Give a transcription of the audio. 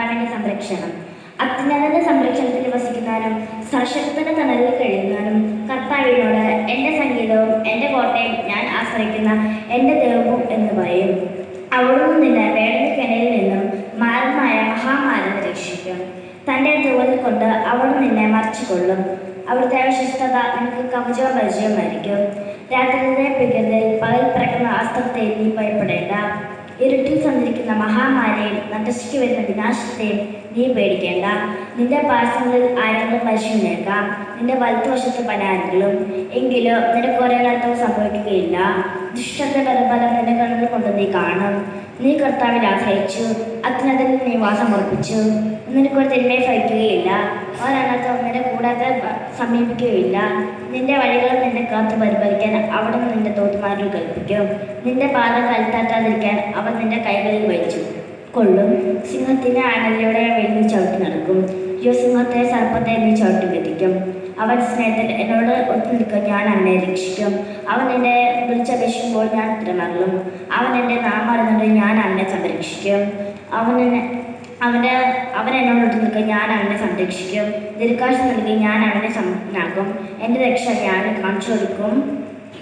കർത്താവിൻ്റെ സംരക്ഷണം. അത്യുന്നതന്റെ സംരക്ഷണത്തിൽ വസിക്കുന്നവനും സർശക്തന്റെ തണലിൽ കഴിയുന്നവനും കർത്താവിനോട് എൻ്റെ സംഗീതവും എൻ്റെ കോട്ടയും ഞാൻ ആശ്രയിക്കുന്ന എൻ്റെ ദൈവവും എന്ന് പറയും. അവിടുന്ന് നിന്നെ വേടന്റെ കെണിയിൽ നിന്നും മാരകമായ മഹാമാരിൽ രക്ഷിക്കും. തൻ്റെ തൂവൽ കൊണ്ട് അവിടുന്ന് നിന്നെ മറച്ചുകൊള്ളും. അവിടുത്തെ വിശിഷ്ടത നിനക്ക് കവചവും പരിചയമായിരിക്കും. രാത്രിയിലെ പികലിൽ പകൽ പിറക്കുന്ന അസ്ത്രത്തെ നീ ഭയപ്പെടേണ്ട. ഇരുട്ടിൽ സഞ്ചരിക്കുന്ന മഹാമാരിയും നട്ടശയ്ക്ക് വരുന്ന വിനാശത്തെയും നീ പേടിക്കേണ്ട. നിന്റെ പാർശ്വങ്ങളിൽ ആയിരങ്ങൾ മരിച്ചുനേക്കാം, നിന്റെ വലത്തുവശത്ത് പതിനായിരങ്ങളും. എങ്കിലും നിനക്ക് ഒരനർത്ഥവും സംഭവിക്കുകയില്ല. ദുഷ്ടന്റെ ബലബലം നിന്റെ കണ്ണുകൾ കൊണ്ട് നീ കാണും. നീ കർത്താവിൽ ആശ്രയിച്ചു, അത്യുന്നതനിൽ നീ വാസം ഉറപ്പിച്ചു. നിനക്കൊരു തിന്മയെ ഭവിക്കുകയില്ല, ഒരനർത്ഥവും നിന്റെ കൂടാതെ സമീപിക്കുകയില്ല. നിന്റെ വഴികൾ നിന്നെ കാത്തു പരിപാലിക്കാൻ അവിടുന്ന് നിന്റെ തോട്ടുമാരിൽ കൽപ്പിക്കും. നിന്റെ പാത കൽത്താറ്റാതിരിക്കാൻ അവൻ നിന്റെ കൈകളിൽ വഹിച്ചു കൊള്ളും. സിംഹത്തിൻ്റെ അണലിയുടെ വെളിയിൽ ചവിട്ടി നടക്കും. യുവസിംഹത്തെ സർപ്പത്തെ നീ ചവിട്ടി ഗതിക്കും. അവൻ സ്നേഹത്തിൽ എന്നോട് ഒത്തു നിൽക്കാൻ ഞാൻ അവനെ രക്ഷിക്കും. അവൻ എന്നെ വിളിച്ചപേക്ഷിക്കുമ്പോൾ ഞാൻ ഉത്തരമരുളും. അവൻ എൻ്റെ നാമം അറിഞ്ഞുകൊണ്ട് ഞാൻ അവനെ സംരക്ഷിക്കും. അവൻ എന്നോട് ഒത്തു നിൽക്കാൻ ഞാൻ അവനെ സംരക്ഷിക്കും. ദീർഘായുസ്സ് നൽകി ഞാൻ അവനെ സംരക്ഷിക്കും. എൻ്റെ രക്ഷ ഞാൻ കാണിച്ചു കൊടുക്കും.